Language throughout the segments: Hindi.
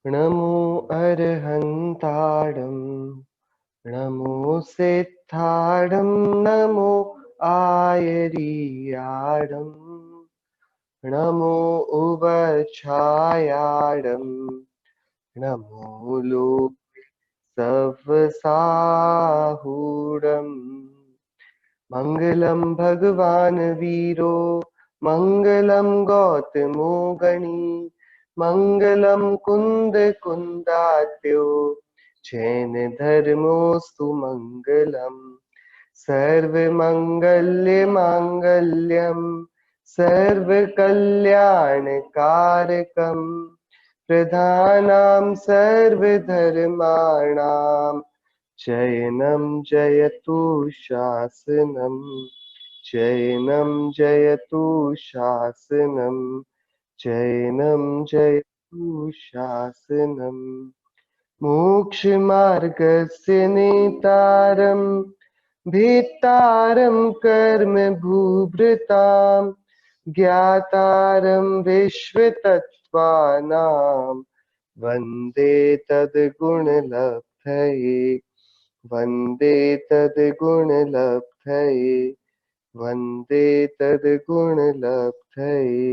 नमो अरहन्ताडं नमो सिद्धाडं नमो आयरियाडं नमो उवच्छायाडं नमो लोके सवसाहूडम् मंगलम भगवान वीरो मंगलम गौतमो गणी मंगलम कुंद कुंदात्यो जैन धर्मोस्तु मंगलम सर्व मंगल्य मांगल्यम सर्व कल्याण कारकम प्रधानां सर्वधर्माणां जयनं जयतु शासनम् जैनं जयतु शासनम् जैनं जयतु शासनम् मोक्षमार्गस्य नेतारं भेत्तारं कर्म भूभृतां ज्ञातारं विश्वतत्त्वानां वन्दे तद्गुणलब्धये वन्दे तद्गुणलब्धये वन्दे तद्गुणलब्धये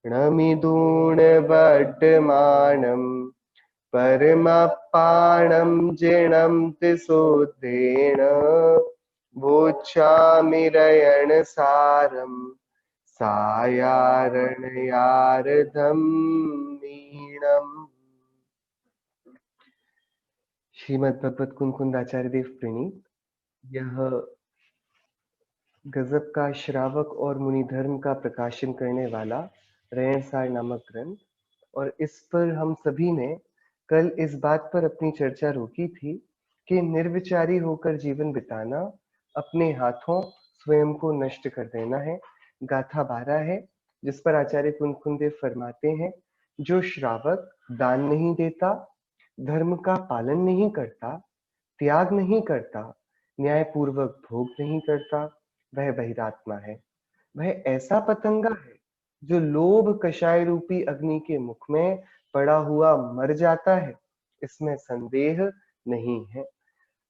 नमिदूणवड्डमानं परमपाणं जिणं तिसोद्धेन वोच्छामिरयणसारं सायारणयार्धं मीणम्। श्रीमद् भगवत कुंकुंद आचार्य देव प्रणीत यह गजब का श्रावक और मुनि धर्म का प्रकाशन करने वाला रहनसार नामक ग्रंथ, और इस पर हम सभी ने कल इस बात पर अपनी चर्चा रोकी थी कि निर्विचारी होकर जीवन बिताना अपने हाथों स्वयं को नष्ट कर देना है। गाथा 12 है जिस पर आचार्य कुंकुंदेव फरमाते हैं, जो श्रावक दान नहीं देता, धर्म का पालन नहीं करता, त्याग नहीं करता, न्यायपूर्वक भोग नहीं करता, वह बहिरात्मा है। वह ऐसा पतंगा है जो लोभ कषाय रूपी अग्नि के मुख में पड़ा हुआ मर जाता है, इसमें संदेह नहीं है।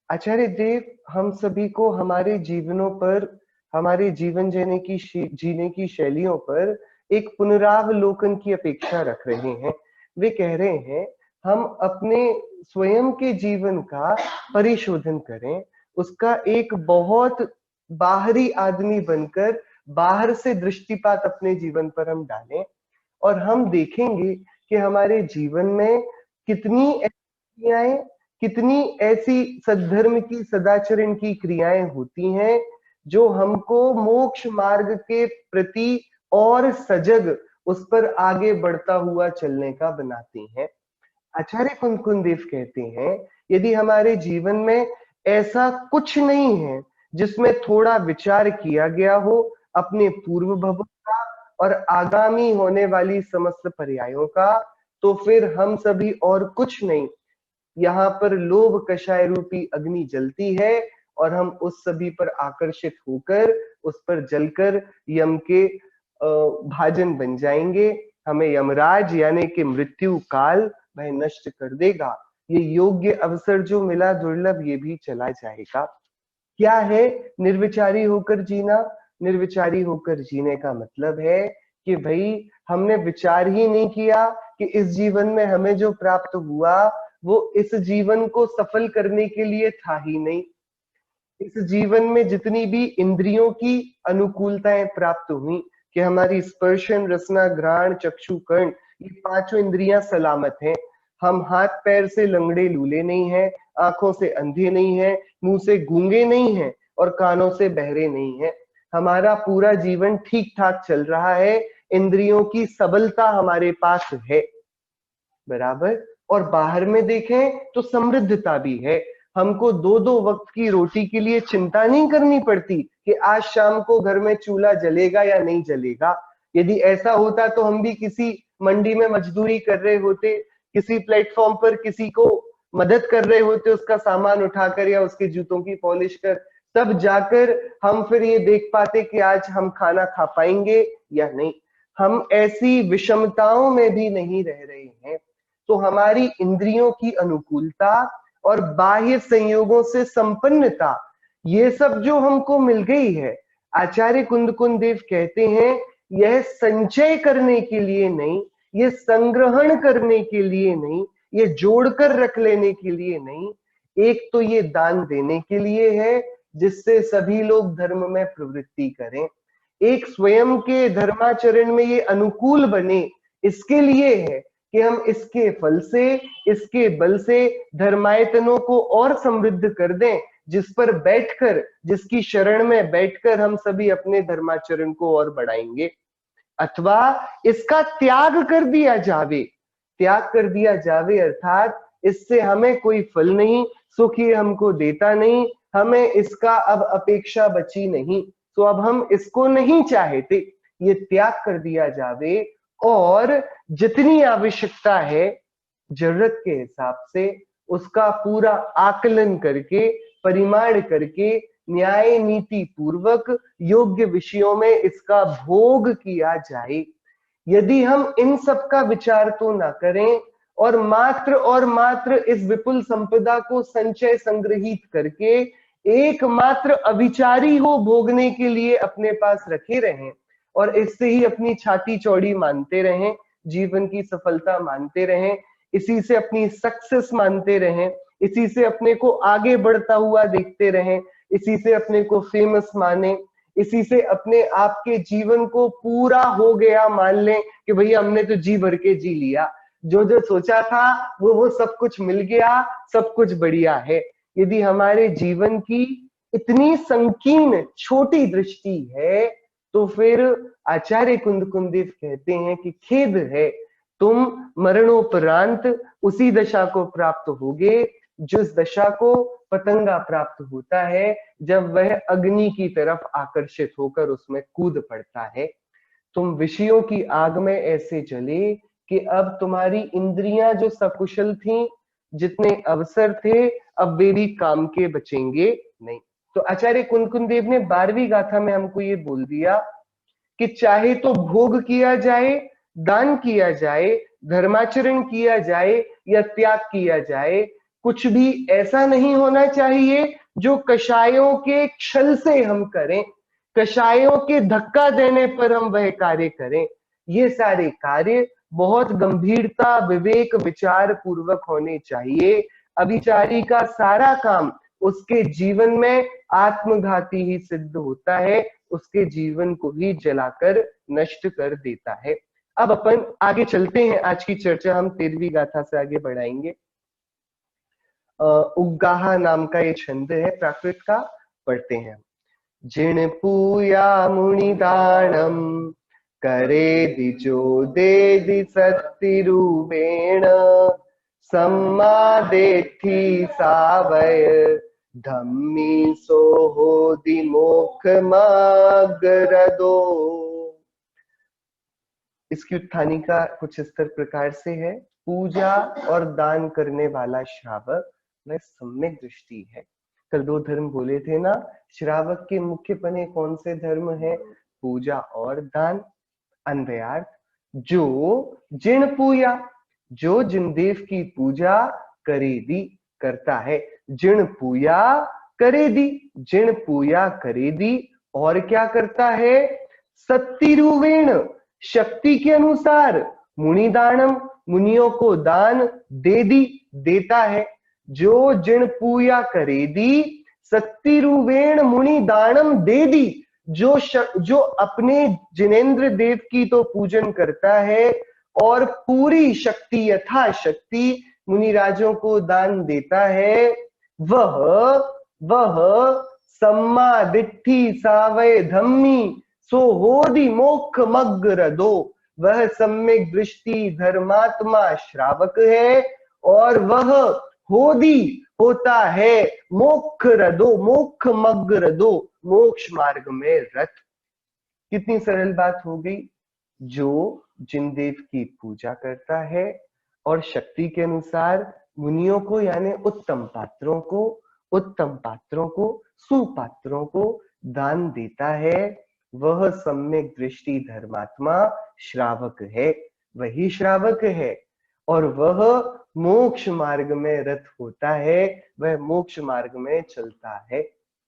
आचार्य देव हम सभी को हमारे जीवनों पर, हमारे जीवन जीने की शैलियों पर एक पुनरावलोकन की अपेक्षा रख रहे हैं। वे कह रहे हैं हम अपने स्वयं के जीवन का परिशोधन करें, उसका एक बहुत बाहरी आदमी बनकर बाहर से दृष्टिपात अपने जीवन पर हम डालें, और हम देखेंगे कि हमारे जीवन में कितनी ऐसी क्रियाएं, कितनी ऐसी सद्धर्म की, सदाचरण की क्रियाएं होती हैं जो हमको मोक्ष मार्ग के प्रति और सजग, उस पर आगे बढ़ता हुआ चलने का बनाती हैं। आचार्य कुंकुंदेव कहते हैं, यदि हमारे जीवन में ऐसा कुछ नहीं है जिसमें थोड़ा विचार किया गया हो अपने पूर्व भवों का और आगामी होने वाली समस्त पर्यायों का, तो फिर हम सभी और कुछ नहीं, यहाँ पर लोभ कषाय रूपी अग्नि जलती है और हम उस सभी पर आकर्षित होकर उस पर जलकर यम के भाजन बन जाएंगे। हमें यमराज यानी कि मृत्यु काल वह नष्ट कर देगा। ये योग्य अवसर जो मिला दुर्लभ, ये भी चला जाएगा। क्या है निर्विचारी होकर जीना? निर्विचारी होकर जीने का मतलब है कि भाई हमने विचार ही नहीं किया कि इस जीवन में हमें जो प्राप्त हुआ वो इस जीवन को सफल करने के लिए था ही नहीं। इस जीवन में जितनी भी इंद्रियों की अनुकूलताएं प्राप्त हुई कि हमारी स्पर्शन, रसना, घ्राण, चक्षु, कर्ण, ये पांचों इंद्रियां सलामत हैं। हम हाथ पैर से लंगड़े लूले नहीं हैं, आंखों से अंधे नहीं हैं, मुंह से गूंगे नहीं हैं और कानों से बहरे नहीं हैं। हमारा पूरा जीवन ठीक ठाक चल रहा है, इंद्रियों की सबलता हमारे पास है, बराबर। और बाहर में देखें तो समृद्धता भी है। हमको दो दो वक्त की रोटी के लिए चिंता नहीं करनी पड़ती कि आज शाम को घर में चूल्हा जलेगा या नहीं जलेगा। यदि ऐसा होता तो हम भी किसी मंडी में मजदूरी कर रहे होते, किसी प्लेटफॉर्म पर किसी को मदद कर रहे होते उसका सामान उठाकर या उसके जूतों की पॉलिश कर, तब जाकर हम फिर ये देख पाते कि आज हम खाना खा पाएंगे या नहीं। हम ऐसी विषमताओं में भी नहीं रह रहे हैं। तो हमारी इंद्रियों की अनुकूलता और बाह्य संयोगों से संपन्नता, ये सब जो हमको मिल गई है, आचार्य कुंदकुंद देव कहते हैं यह संचय करने के लिए नहीं, ये संग्रहण करने के लिए नहीं, ये जोड़कर रख लेने के लिए नहीं, एक तो ये दान देने के लिए है जिससे सभी लोग धर्म में प्रवृत्ति करें, एक स्वयं के धर्माचरण में ये अनुकूल बने इसके लिए है कि हम इसके फल से, इसके बल से धर्मायतनों को और समृद्ध कर दें, जिस पर बैठकर, जिसकी शरण में बैठकर हम सभी अपने धर्माचरण को और बढ़ाएंगे। अथवा इसका त्याग कर दिया जावे, त्याग कर दिया जावे अर्थात इससे हमें कोई फल नहीं, सुख ये हमको देता नहीं, हमें इसका अब अपेक्षा बची नहीं, तो अब हम इसको नहीं चाहते, ये त्याग कर दिया जावे और जितनी आवश्यकता है जरूरत के हिसाब से उसका पूरा आकलन करके, परिमाण करके, न्याय नीति पूर्वक योग्य विषयों में इसका भोग किया जाए। यदि हम इन सब का विचार तो ना करें और मात्र इस विपुल संपदा को संचय संग्रहित करके एकमात्र अविचारी हो भोगने के लिए अपने पास रखे रहें और इससे ही अपनी छाती चौड़ी मानते रहें, जीवन की सफलता मानते रहें, इसी से अपनी सक्सेस मानते रहें, इसी से अपने को आगे बढ़ता हुआ देखते रहें, इसी से अपने को फेमस माने, इसी से अपने आप के जीवन को पूरा हो गया मान लें कि भैया हमने तो जी भर के जी लिया, जो जो सोचा था वो सब कुछ मिल गया, सब कुछ बढ़िया है। यदि हमारे जीवन की इतनी संकीर्ण छोटी दृष्टि है तो फिर आचार्य कुंदकुंद देव कहते हैं कि खेद है, तुम मरणोपरांत उसी दशा को प्राप्त होगे जिस दशा को पतंगा प्राप्त होता है जब वह अग्नि की तरफ आकर्षित होकर उसमें कूद पड़ता है। तुम विषयों की आग में ऐसे जले कि अब तुम्हारी इंद्रियां जो सकुशल थीं, जितने अवसर थे, अब वे भी काम के बचेंगे नहीं। तो आचार्य कुंदकुंद देव ने 12वीं गाथा में हमको ये बोल दिया कि चाहे तो भोग किया जाए, दान किया जाए, धर्माचरण किया जाए या त्याग किया जाए, कुछ भी ऐसा नहीं होना चाहिए जो कषायों के छल से हम करें, कषायों के धक्का देने पर हम वह कार्य करें। ये सारे कार्य बहुत गंभीरता, विवेक, विचार पूर्वक होने चाहिए। अभिचारी का सारा काम उसके जीवन में आत्मघाती ही सिद्ध होता है, उसके जीवन को ही जलाकर नष्ट कर देता है। अब अपन आगे चलते हैं, आज की चर्चा हम 13वीं गाथा से आगे बढ़ाएंगे। उग्गाहा नाम का ये छंद है प्राकृत का, पढ़ते हैं। जिण पूया मुनि दानम करे दिजो दे दि सत्ति रूपेण सम्मादेठी सावय धम्मी सोहो दिमोख मग्रदो। इसकी उत्थानिका कुछ इस प्रकार से है। पूजा और दान करने वाला श्रावक वह सम्यक दृष्टि है। कल 2 धर्म बोले थे ना, श्रावक के मुख्य पने कौन से धर्म है? पूजा और दान। अन्वयार्थ, जो जिन पूया, जो जिन देव की पूजा करे दी करता है, जिन पूया करे दी, जिन पूया करे दी और क्या करता है? सत्तिरुवेण, शक्ति के अनुसार, मुनि दानम, मुनियों को दान दे दी, देता है। जो जिन पूया करे दी, सत्तिरुवेण मुनि दानम दे दी, जो अपने जिनेन्द्र देव की तो पूजन करता है और पूरी शक्ति यथाशक्ति मुनिराजों को दान देता है, वह सम्मा दिट्ठी सावय धम्मी सो होदि मोक्ष मग्रदो, वह सम्यक दृष्टि धर्मात्मा श्रावक है और वह होदी होता है मोक्ष रदो, मोक्ष मग्रदो, मोक्ष मार्ग में रथ। कितनी सरल बात हो गई। जो जिन देव की पूजा करता है और शक्ति के अनुसार मुनियों को यानी उत्तम पात्रों को सुपात्रों को दान देता है, वह सम्यक दृष्टि धर्मात्मा श्रावक है, वही श्रावक है। और वह मोक्ष मार्ग में रत होता है, वह मोक्ष मार्ग में चलता है।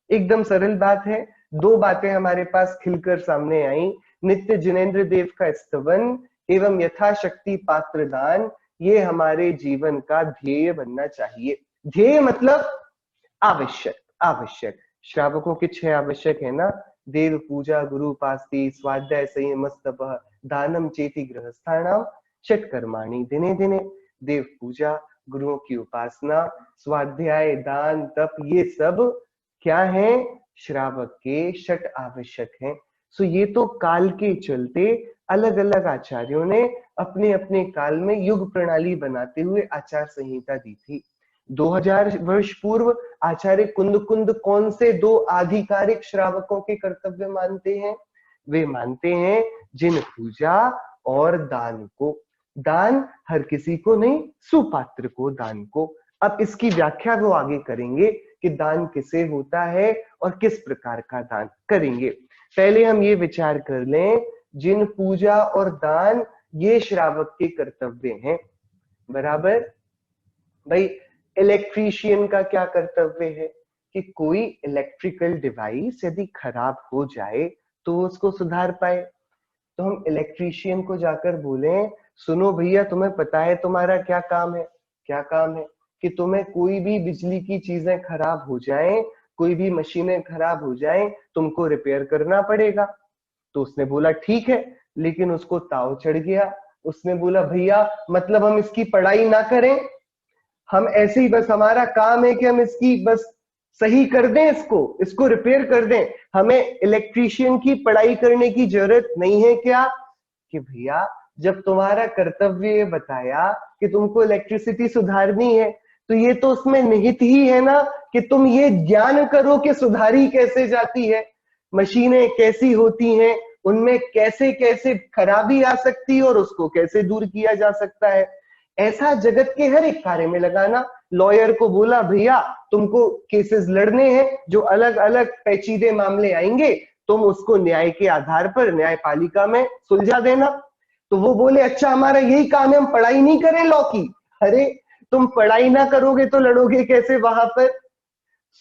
एकदम सरल बात है। दो बातें हमारे पास खिलकर सामने आई, नित्य जिनेंद्र देव का स्तवन एवं यथाशक्ति पात्र दान, ये हमारे जीवन का ध्येय बनना चाहिए। ध्येय मतलब आवश्यक, आवश्यक श्रावकों के 6 आवश्यक है ना, देव पूजा, गुरु उपासती, स्वाध्याय संयम तपः, दानम चेति गृहस्थानाम, षट्कर्माणि दिने दिने। देव पूजा, गुरुओं की उपासना, स्वाध्याय, दान, तप, ये सब क्या है? श्रावक के षट आवश्यक हैं। सो ये तो काल के चलते अलग अलग आचार्यों ने अपने अपने काल में युग प्रणाली बनाते हुए आचार संहिता दी थी। 2000 वर्ष पूर्व आचार्य कुंद कुंद कौन से दो आधिकारिक श्रावकों के कर्तव्य मानते हैं? वे मानते हैं जिन पूजा और दान को। दान हर किसी को नहीं, सुपात्र को दान को। अब इसकी व्याख्या वो आगे करेंगे कि दान किसे होता है और किस प्रकार का दान करेंगे। पहले हम ये विचार कर लें, जिन पूजा और दान ये श्रावक के कर्तव्य हैं, बराबर। भाई इलेक्ट्रीशियन का क्या कर्तव्य है कि कोई इलेक्ट्रिकल डिवाइस यदि खराब हो जाए तो उसको सुधार पाए। तो हम इलेक्ट्रीशियन को जाकर बोलें, सुनो भैया, तुम्हें पता है तुम्हारा क्या काम है? क्या काम है? कि तुम्हें कोई भी बिजली की चीजें खराब हो जाएं, कोई भी मशीनें खराब हो जाएं, तुमको रिपेयर करना पड़ेगा। तो उसने बोला ठीक है, लेकिन उसको ताव चढ़ गया। उसने बोला भैया मतलब हम इसकी पढ़ाई ना करें, हम ऐसे ही बस हमारा काम है कि हम इसकी बस सही कर दें, इसको रिपेयर कर दें, हमें इलेक्ट्रीशियन की पढ़ाई करने की जरूरत नहीं है क्या? कि भैया जब तुम्हारा कर्तव्य बताया कि तुमको इलेक्ट्रिसिटी सुधारनी है, तो ये तो उसमें निहित ही है ना कि तुम ये ज्ञान करो कि सुधारी कैसे जाती है, मशीनें कैसी होती हैं, उनमें कैसे कैसे खराबी आ सकती है और उसको कैसे दूर किया जा सकता है। ऐसा जगत के हर एक कार्य में लगाना। लॉयर को बोला भैया तुमको केसेस लड़ने हैं, जो अलग अलग पेचीदे मामले आएंगे तुम उसको न्याय के आधार पर न्यायपालिका में सुलझा देना। तो वो बोले अच्छा हमारा यही काम है, हम पढ़ाई नहीं करें लॉ की। अरे तुम पढ़ाई ना करोगे तो लड़ोगे कैसे वहां पर?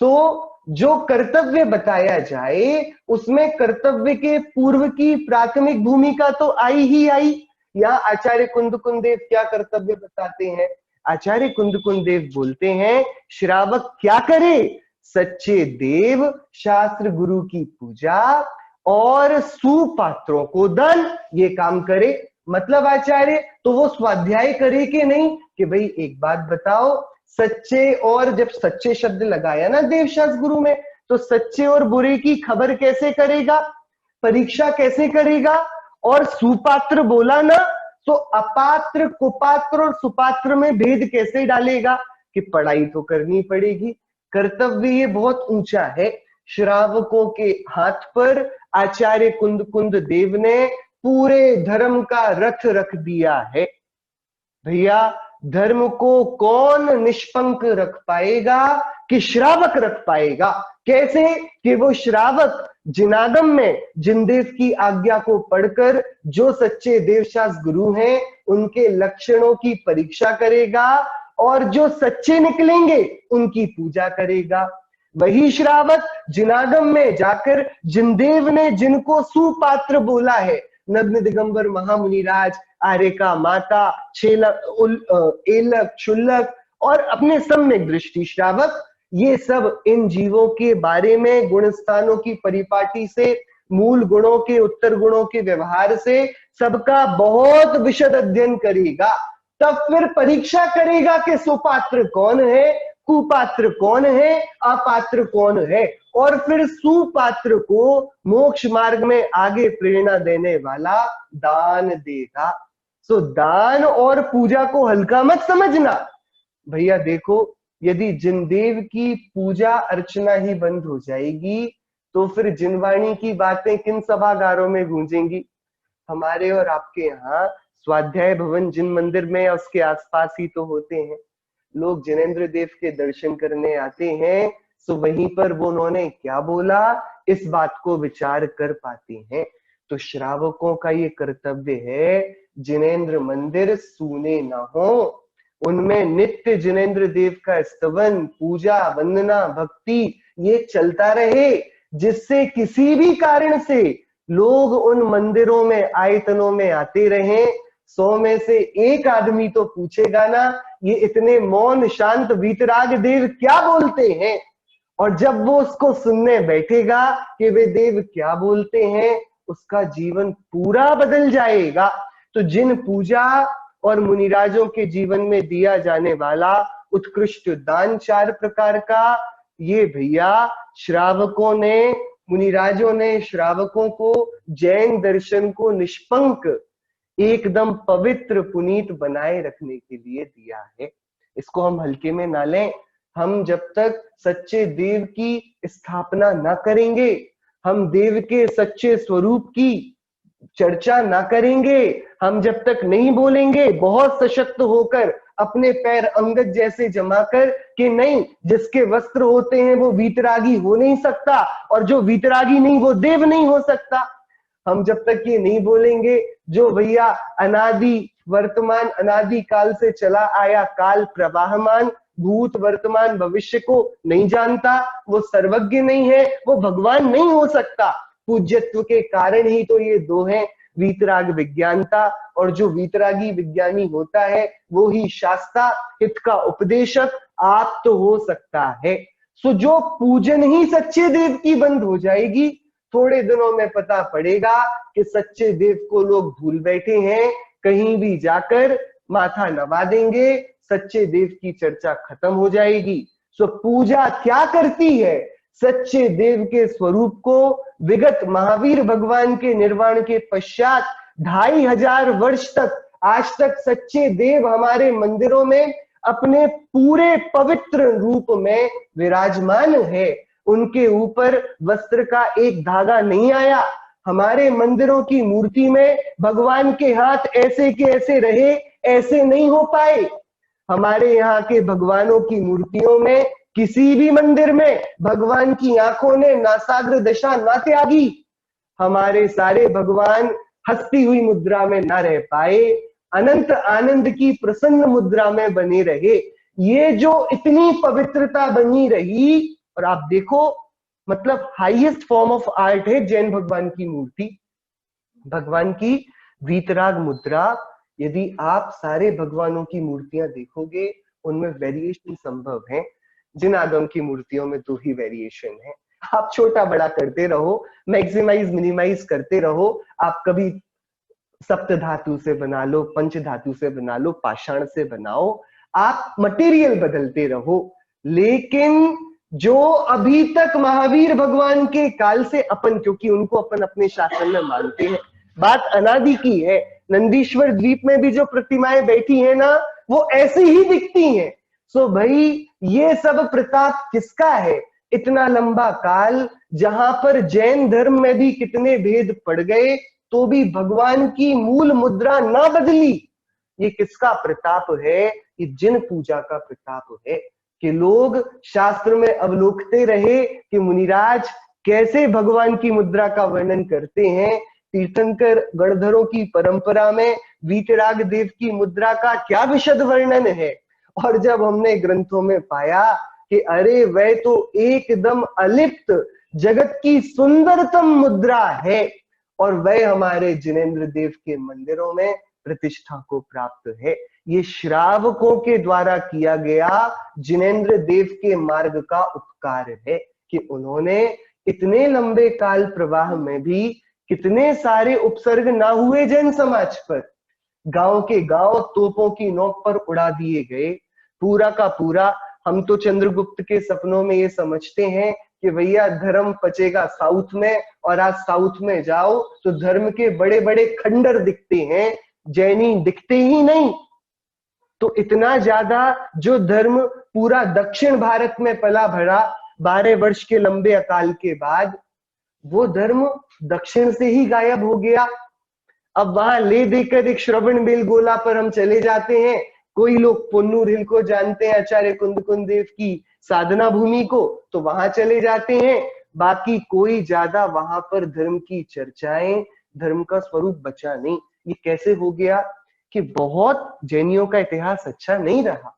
सो जो कर्तव्य बताया जाए उसमें कर्तव्य के पूर्व की प्राथमिक भूमिका तो आई ही आई। यहाँ आचार्य कुंद कुंदेव क्या कर्तव्य बताते हैं? आचार्य कुंद कुंदेव बोलते हैं श्रावक क्या करे? सच्चे देव शास्त्र गुरु की पूजा और सुपात्रों को दान, ये काम करे। मतलब आचार्य तो वो स्वाध्याय करे कि नहीं? कि भाई एक बात बताओ, सच्चे, और जब सच्चे शब्द लगाया ना देवशास्त्र गुरु में, तो सच्चे और बुरे की खबर कैसे करेगा, परीक्षा कैसे करेगा? और सुपात्र बोला ना, तो अपात्र, कुपात्र और सुपात्र में भेद कैसे डालेगा? कि पढ़ाई तो करनी पड़ेगी। कर्तव्य ये बहुत ऊंचा है। श्रावकों के हाथ पर आचार्य कुंद कुंद देव ने पूरे धर्म का रथ रख दिया है। भैया धर्म को कौन निष्पंक रख पाएगा? कि श्रावक रख पाएगा। कैसे? कि वो श्रावक जिनागम में जिनदेव की आज्ञा को पढ़कर जो सच्चे देवशास्त्र गुरु हैं उनके लक्षणों की परीक्षा करेगा और जो सच्चे निकलेंगे उनकी पूजा करेगा। वही श्रावक जिनागम में जाकर जिनदेव ने जिनको सुपात्र बोला है, नग्न दिगंबर महामुनिराज, आर्यका माता, एलक, क्षुल्लक और अपने सम्यक दृष्टि श्रावक, ये सब इन जीवों के बारे में गुण स्थानों की परिपाटी से, मूल गुणों के, उत्तर गुणों के व्यवहार से सबका बहुत विशद अध्ययन करेगा। तब फिर परीक्षा करेगा कि सुपात्र कौन है, कुपात्र कौन है, अपात्र कौन है, और फिर सुपात्र को मोक्ष मार्ग में आगे प्रेरणा देने वाला दान देगा। सो दान और पूजा को हल्का मत समझना। भैया देखो, यदि जिनदेव की पूजा अर्चना ही बंद हो जाएगी तो फिर जिनवाणी की बातें किन सभागारों में गूंजेंगी? हमारे और आपके यहाँ स्वाध्याय भवन जिन मंदिर में या उसके आसपास ही तो होते हैं। लोग जिनेंद्र देव के दर्शन करने आते हैं, तो वहीं पर वो उन्होंने क्या बोला इस बात को विचार कर पाते हैं। तो श्रावकों का ये कर्तव्य है, जिनेंद्र मंदिर सूने न हो। उनमें नित्य जिनेंद्र देव का स्तवन, पूजा, वंदना, भक्ति ये चलता रहे, जिससे किसी भी कारण से लोग उन मंदिरों में, आयतनों में आते रहें। 100 में से एक आदमी तो पूछेगा ना, ये इतने मौन शांत वीतराग देव क्या बोलते हैं। और जब वो उसको सुनने बैठेगा कि वे देव क्या बोलते हैं, उसका जीवन पूरा बदल जाएगा। तो जिन पूजा और मुनिराजों के जीवन में दिया जाने वाला उत्कृष्ट दान 4 प्रकार का, ये भैया श्रावकों ने, मुनिराजों ने श्रावकों को जैन दर्शन को निष्पंक, एकदम पवित्र, पुनीत बनाए रखने के लिए दिया है। इसको हम हल्के में ना लें। हम जब तक सच्चे देव की स्थापना ना करेंगे, हम देव के सच्चे स्वरूप की चर्चा ना करेंगे, हम जब तक नहीं बोलेंगे बहुत सशक्त होकर, अपने पैर अंगद जैसे जमाकर कि नहीं, जिसके वस्त्र होते हैं वो वीतरागी हो नहीं सकता, और जो वीतरागी नहीं वो देव नहीं हो सकता, हम जब तक ये नहीं बोलेंगे, जो भैया अनादि वर्तमान अनादि काल से चला आया काल प्रवाहमान भूत वर्तमान भविष्य को नहीं जानता, वो सर्वज्ञ नहीं है, वो भगवान नहीं हो सकता। पूज्यत्व के कारण ही तो ये दो हैं, वीतराग विज्ञानता, और जो वीतरागी विज्ञानी होता है वो ही शास्ता हित का उपदेशक आप तो हो सकता है। सो जो पूजन ही सच्चे देव की बंद हो जाएगी, थोड़े दिनों में पता पड़ेगा कि सच्चे देव को लोग भूल बैठे हैं, कहीं भी जाकर माथा नवा देंगे, सच्चे देव की चर्चा खत्म हो जाएगी। सो पूजा क्या करती है, सच्चे देव के स्वरूप को विगत महावीर भगवान के निर्वाण के पश्चात 2500 वर्ष तक, आज तक सच्चे देव हमारे मंदिरों में अपने पूरे पवित्र रूप में विराजमान है। उनके ऊपर वस्त्र का एक धागा नहीं आया। हमारे मंदिरों की मूर्ति में भगवान के हाथ ऐसे के ऐसे रहे, ऐसे नहीं हो पाए। हमारे यहाँ के भगवानों की मूर्तियों में, किसी भी मंदिर में भगवान की आंखों ने नासाग्र दशा ना त्यागी। हमारे सारे भगवान हंसती हुई मुद्रा में ना रह पाए, अनंत आनंद की प्रसन्न मुद्रा में बने रहे। ये जो इतनी पवित्रता बनी रही, और आप देखो मतलब हाईएस्ट फॉर्म ऑफ आर्ट है जैन भगवान की मूर्ति, भगवान की वीतराग मुद्रा। यदि आप सारे भगवानों की मूर्तियां देखोगे, उनमें वेरिएशन संभव है। जिन आगम की मूर्तियों में 2 ही वेरिएशन है। आप छोटा बड़ा करते रहो, मैक्सिमाइज मिनिमाइज करते रहो। आप कभी सप्त धातु से बना लो, पंच धातु से बना लो, पाषाण से बनाओ, आप मटेरियल बदलते रहो। लेकिन जो अभी तक महावीर भगवान के काल से अपन, क्योंकि उनको अपन अपने शासन में मानते हैं, बात अनादि की है। नंदीश्वर द्वीप में भी जो प्रतिमाएं बैठी हैं ना, वो ऐसी ही दिखती हैं। सो भाई ये सब प्रताप किसका है? इतना लंबा काल जहां पर जैन धर्म में भी कितने भेद पड़ गए, तो भी भगवान की मूल मुद्रा ना बदली। ये किसका प्रताप है? ये जिन पूजा का प्रताप है कि लोग शास्त्र में अवलोकते रहे कि मुनिराज कैसे भगवान की मुद्रा का वर्णन करते हैं। तीर्थंकर गणधरों की परंपरा में वीतराग देव की मुद्रा का क्या विशद वर्णन है। और जब हमने ग्रंथों में पाया कि अरे वह तो एकदम अलिप्त जगत की सुंदरतम मुद्रा है, और वह हमारे जिनेंद्र देव के मंदिरों में प्रतिष्ठा को प्राप्त है। ये श्रावकों के द्वारा किया गया जिनेंद्र देव के मार्ग का उपकार है कि उन्होंने इतने लंबे काल प्रवाह में भी कितने सारे उपसर्ग ना हुए जैन समाज पर। गांव के गांव तोपों की नोक पर उड़ा दिए गए, पूरा का पूरा। हम तो चंद्रगुप्त के सपनों में ये समझते हैं कि भैया धर्म पचेगा साउथ में, और आज साउथ में जाओ तो धर्म के बड़े बड़े खंडर दिखते हैं, जैनी दिखते ही नहीं। तो इतना ज्यादा जो धर्म पूरा दक्षिण भारत में पला भरा 12 वर्ष के लंबे अकाल के बाद, वो धर्म दक्षिण से ही गायब हो गया। अब वहां ले देकर एक श्रवण बेल गोला पर हम चले जाते हैं। कोई लोग पुन्नूर हिल को जानते हैं, आचार्य कुंद देव की साधना भूमि को, तो वहां चले जाते हैं। बाकी कोई ज्यादा वहां पर धर्म की चर्चाएं, धर्म का स्वरूप बचा नहीं। ये कैसे हो गया कि बहुत जैनियों का इतिहास अच्छा नहीं रहा,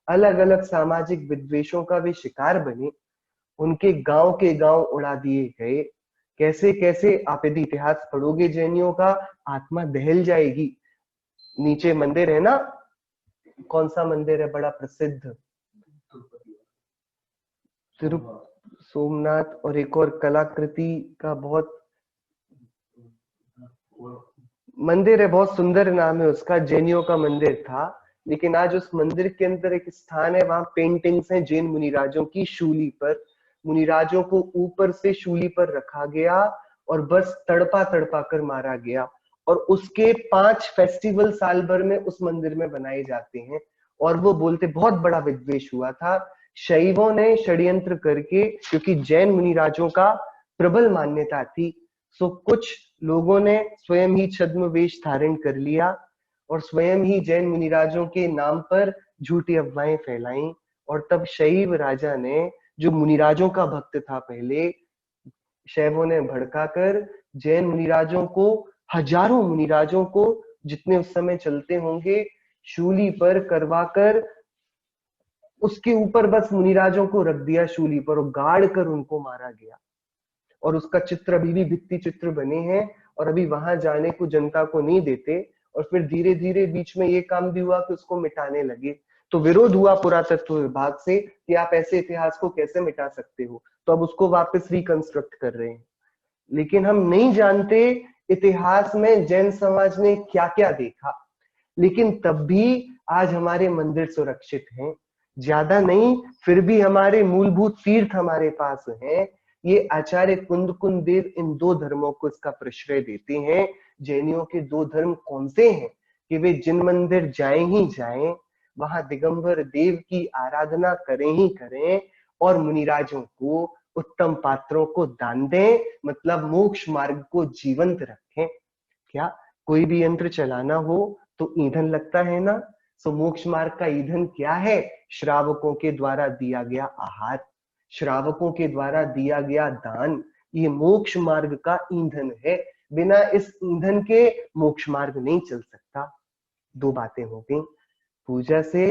अलग अलग सामाजिक विद्वेषों का वे शिकार बने, उनके गांव के गांव उड़ा दिए गए। कैसे कैसे आप यदि इतिहास पढ़ोगे जैनियों का, आत्मा दहल जाएगी। नीचे मंदिर है ना, कौन सा मंदिर है बड़ा प्रसिद्ध, तिरु सोमनाथ, और एक और कलाकृति का बहुत मंदिर है, बहुत सुंदर नाम है उसका, जैनियों का मंदिर था। लेकिन आज उस मंदिर के अंदर एक स्थान है, वहां पेंटिंग्स हैं जैन मुनिराजों की शूली पर। मुनिराजों को ऊपर से शूली पर रखा गया और बस तड़पा तड़पा कर मारा गया। और उसके 5 फेस्टिवल साल भर में उस मंदिर में बनाए जाते हैं। और वो बोलते, बहुत बड़ा विद्वेष हुआ था, शैवों ने षड्यंत्र करके, क्योंकि जैन मुनिराजों का प्रबल मान्यता थी, सो कुछ लोगों ने स्वयं ही छद्म वेश धारण कर लिया और स्वयं ही जैन मुनिराजों के नाम पर झूठी अफवाहें फैलाई। और तब शैव राजा ने, जो मुनिराजों का भक्त था पहले, शैवों ने भड़काकर जैन मुनिराजों को, हजारों मुनिराजों को, जितने उस समय चलते होंगे, शूली पर करवाकर उसके ऊपर बस मुनिराजों को रख दिया शूली पर और गाड़ कर उनको मारा गया। और उसका चित्र अभी भी भित्ति चित्र बने हैं और अभी वहां जाने को जनता को नहीं देते। और फिर धीरे धीरे बीच में ये काम भी हुआ कि उसको मिटाने लगे। तो विरोध हुआ पुरातत्व विभाग से कि आप ऐसे इतिहास को कैसे मिटा सकते हो, तो अब उसको वापस रिकंस्ट्रक्ट कर रहे हैं। लेकिन हम नहीं जानते इतिहास में जैन समाज ने क्या क्या देखा, लेकिन तब भी आज हमारे मंदिर सुरक्षित हैं। ज्यादा नहीं, फिर भी हमारे मूलभूत तीर्थ हमारे पास हैं। ये आचार्य कुंद देव इन 2 धर्मों को इसका प्रश्रय देते हैं। जैनियों के 2 धर्म कौन से हैं कि वे जिन मंदिर जाएं ही जाएं, वहां दिगंबर देव की आराधना करें ही करें और मुनिराजों को, उत्तम पात्रों को दान दें, मतलब मोक्ष मार्ग को जीवंत रखें। क्या कोई भी यंत्र चलाना हो तो ईंधन लगता है ना, सो मोक्ष मार्ग का ईंधन क्या है? श्रावकों के द्वारा दिया गया आहार, श्रावकों के द्वारा दिया गया दान, ये मोक्ष मार्ग का ईंधन है। बिना इस ईंधन के मोक्ष मार्ग नहीं चल सकता। 2 बातें हो गई। पूजा से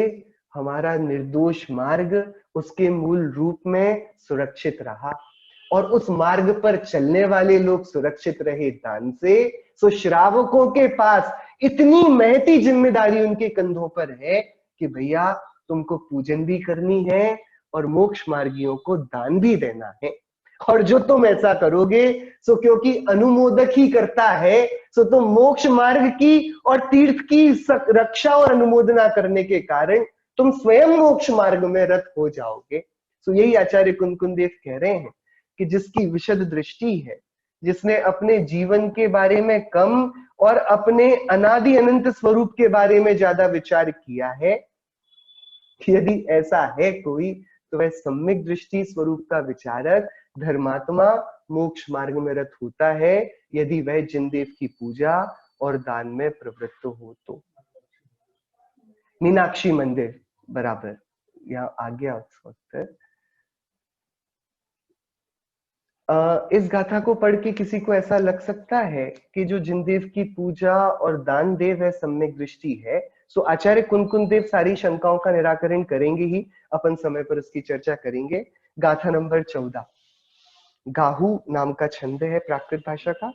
हमारा निर्दोष मार्ग उसके मूल रूप में सुरक्षित रहा और उस मार्ग पर चलने वाले लोग सुरक्षित रहे दान से। सो श्रावकों के पास इतनी महती जिम्मेदारी उनके कंधों पर है कि भैया तुमको पूजन भी करनी है और मोक्ष मार्गियों को दान भी देना है। और जो तुम ऐसा करोगे, सो क्योंकि अनुमोदक ही करता है, सो तुम मोक्ष मार्ग की और तीर्थ की रक्षा और अनुमोदना करने के कारण तुम स्वयं मोक्ष मार्ग में रत हो जाओगे। सो यही आचार्य कुंद कह रहे हैं कि जिसकी विशद दृष्टि है, जिसने अपने जीवन के बारे में कम और अपने अनादि अनंत स्वरूप के बारे में ज्यादा विचार किया है, यदि ऐसा है कोई, तो वह सम्यक दृष्टि स्वरूप का विचारक, धर्मात्मा, मोक्ष मार्ग में रत होता है, यदि वह जिनदेव की पूजा और दान में प्रवृत्त हो तो। मीनाक्षी मंदिर बराबर यहाँ आ गया उस वक्त। इस गाथा को पढ़ के किसी को ऐसा लग सकता है कि जो जिनदेव की पूजा और दान दे वह सम्यक दृष्टि है। सो आचार्य कुंद देव सारी शंकाओं का निराकरण करेंगे ही, अपन समय पर उसकी चर्चा करेंगे। गाथा नंबर 14। गाहु नाम का छंद है प्राकृत भाषा का।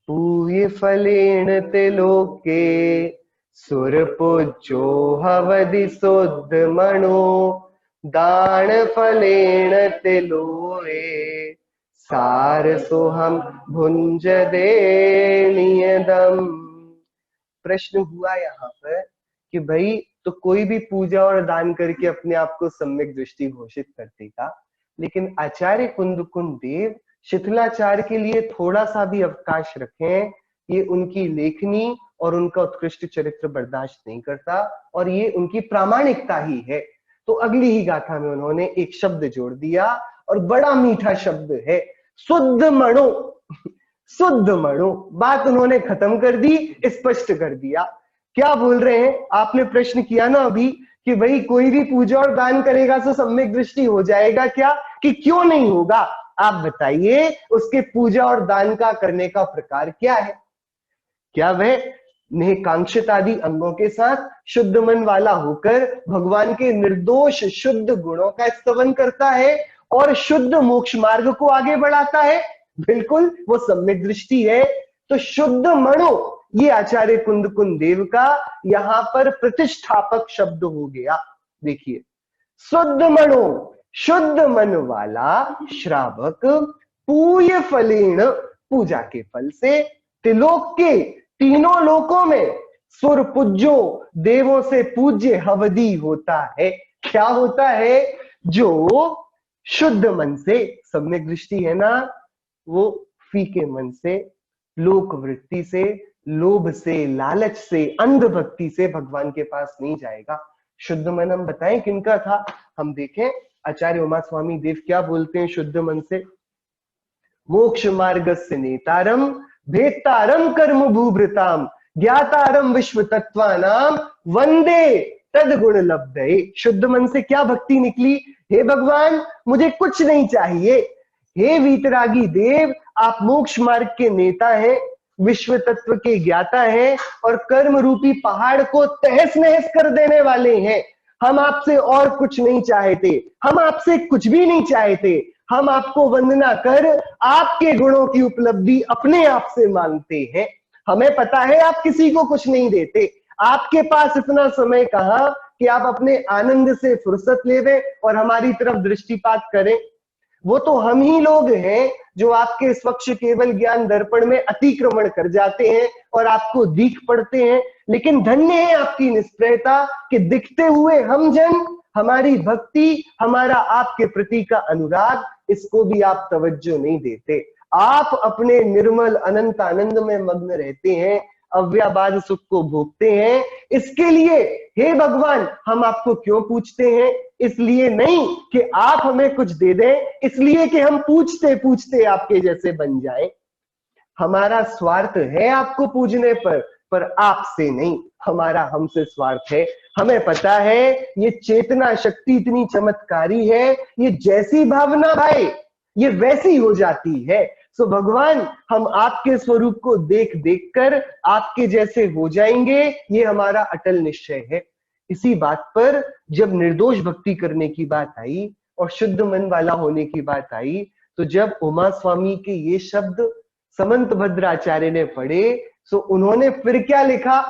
पूय फलेण ते लोके सुरपूज्यो हवदि शुद्ध मणो दान फलेण ते लोए सार सोहम भुंज दे नियदम। प्रश्न हुआ यहाँ पर कि भाई तो कोई भी पूजा और दान करके अपने आप को सम्यक दृष्टि घोषित कर देगा, लेकिन आचार्य कुंद देव शिथिलाचार के लिए थोड़ा सा भी अवकाश रखें, ये उनकी लेखनी और उनका उत्कृष्ट चरित्र बर्दाश्त नहीं करता और ये उनकी प्रामाणिकता ही है। तो अगली ही गाथा में उन्होंने एक शब्द जोड़ दिया और बड़ा मीठा शब्द है, शुद्ध मणो। शुद्ध मणो, बात उन्होंने खत्म कर दी, स्पष्ट कर दिया। क्या बोल रहे हैं? आपने प्रश्न किया ना अभी कि भाई कोई भी पूजा और दान करेगा तो सम्यक दृष्टि हो जाएगा क्या, कि क्यों नहीं होगा? आप बताइए उसके पूजा और दान का करने का प्रकार क्या है? क्या वह नेकांक्षित आदि अंगों के साथ शुद्ध मन वाला होकर भगवान के निर्दोष शुद्ध गुणों का स्तवन करता है और शुद्ध मोक्ष मार्ग को आगे बढ़ाता है। बिल्कुल वो सम्यक दृष्टि है। तो शुद्ध मनो ये आचार्य कुंद देव का यहां पर प्रतिष्ठापक शब्द हो गया। देखिए, शुद्ध मनो, शुद्ध मन वाला श्रावक, पूय फलेण पूजा के फल से, त्रिलोक के तीनों लोकों में सुर पूज्यो देवों से पूज्य हवदी होता है। क्या होता है? जो शुद्ध मन से, सम्यक दृष्टि है ना, वो फीके मन से, लोक वृत्ति से, लोभ से, लालच से, अंध भक्ति से भगवान के पास नहीं जाएगा। शुद्ध मन हम बताएं किनका था? हम देखें आचार्य उमा स्वामी देव क्या बोलते हैं शुद्ध मन से। मोक्ष मार्गस्य नेतारम भेत्तारम कर्म भूभृताम ज्ञातारम विश्व तत्वानाम वंदे तद गुण लब्धे। शुद्ध मन से क्या भक्ति निकली? हे भगवान मुझे कुछ नहीं चाहिए, हे वीतरागी देव आप मोक्ष मार्ग के नेता हैं, विश्व तत्व के ज्ञाता हैं और कर्म रूपी पहाड़ को तहस नहस कर देने वाले हैं। हम आपसे और कुछ नहीं चाहते, हम आपसे कुछ भी नहीं चाहते, हम आपको वंदना कर आपके गुणों की उपलब्धि अपने आप से मांगते हैं। हमें पता है आप किसी को कुछ नहीं देते, आपके पास इतना समय कहां कि आप अपने आनंद से फुर्सत लेवें और हमारी तरफ दृष्टिपात करें। वो तो हम ही लोग हैं जो आपके स्वच्छ केवल ज्ञान दर्पण में अतिक्रमण कर जाते हैं और आपको दीख पड़ते हैं। लेकिन धन्य है आपकी निष्प्रयता कि दिखते हुए हम जन, हमारी भक्ति, हमारा आपके प्रति का अनुराग, इसको भी आप तवज्जो नहीं देते। आप अपने निर्मल अनंत आनंद में मग्न रहते हैं, अव्याबाद सुख को भोगते हैं। इसके लिए हे भगवान हम आपको क्यों पूछते हैं? इसलिए नहीं कि आप हमें कुछ दे दें, इसलिए कि हम पूछते पूछते आपके जैसे बन जाएं। हमारा स्वार्थ है आपको पूजने पर आपसे नहीं, हमारा हमसे स्वार्थ है। हमें पता है ये चेतना शक्ति इतनी चमत्कारी है, ये जैसी भावना भाई ये वैसी हो जाती है। सो भगवान हम आपके स्वरूप को देख देख कर आपके जैसे हो जाएंगे, ये हमारा अटल निश्चय है। इसी बात पर जब निर्दोष भक्ति करने की बात आई और शुद्ध मन वाला होने की बात आई, तो जब उमा स्वामी के ये शब्द समंत भद्राचार्य ने पढ़े तो उन्होंने फिर क्या लिखा?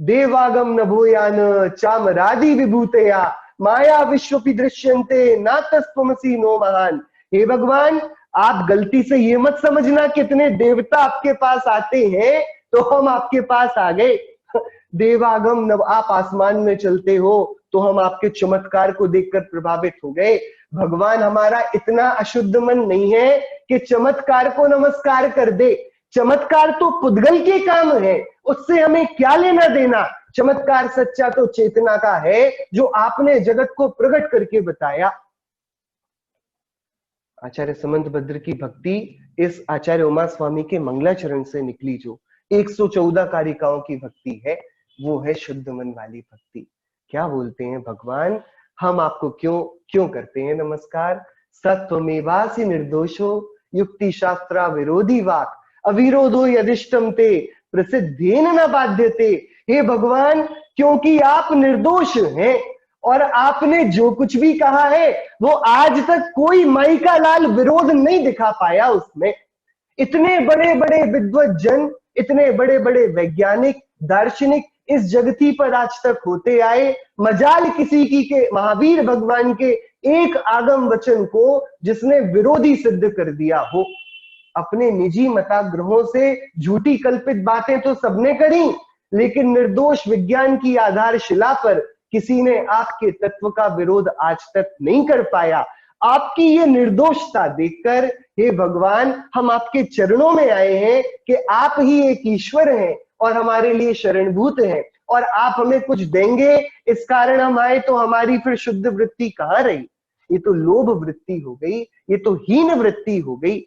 देवागम नभोयान चामरादि विभूतया माया विश्वपि दृश्यन्ते नातस्त्वमसि नो महान। हे भगवान आप गलती से ये मत समझना कितने देवता आपके पास आते हैं तो हम आपके पास आ गए। देवागम नव, आप आसमान में चलते हो तो हम आपके चमत्कार को देखकर प्रभावित हो गए। भगवान हमारा इतना अशुद्ध मन नहीं है कि चमत्कार को नमस्कार कर दे। चमत्कार तो पुद्गल के काम है, उससे हमें क्या लेना देना। चमत्कार सच्चा तो चेतना का है जो आपने जगत को प्रकट करके बताया। आचार्य समंत भद्र की भक्ति इस आचार्य उमा स्वामी के मंगलाचरण से निकली, जो 114 कारिकाओं की भक्ति है, वो है शुद्ध मन वाली भक्ति। क्या बोलते हैं भगवान, हम आपको क्यों क्यों करते हैं नमस्कार? सत्वमेवासि निर्दोषो युक्ति शास्त्रा विरोधी वाक अविरोधो यदिष्टम ते प्रसिद्धेन न बाध्यते। हे भगवान क्योंकि आप निर्दोष हैं और आपने जो कुछ भी कहा है वो आज तक कोई माई का लाल विरोध नहीं दिखा पाया उसमें। इतने बड़े बड़े विद्वत जन, इतने बड़े बड़े वैज्ञानिक दार्शनिक इस जगती पर आज तक होते आए, मजाल किसी की के महावीर भगवान के एक आगम वचन को जिसने विरोधी सिद्ध कर दिया हो। अपने निजी मताग्रहों से झूठी कल्पित बातें तो सबने करी, लेकिन निर्दोष विज्ञान की आधारशिला पर किसी ने आपके तत्व का विरोध आज तक नहीं कर पाया। आपकी ये निर्दोषता देखकर हे भगवान हम आपके चरणों में आए हैं कि आप ही एक ईश्वर हैं और हमारे लिए शरणभूत हैं और आप हमें कुछ देंगे, इस कारण हम आए। तो हमारी फिर शुद्ध वृत्ति कहाँ रही? ये तो लोभ वृत्ति हो गई, ये तो हीन वृत्ति हो गई।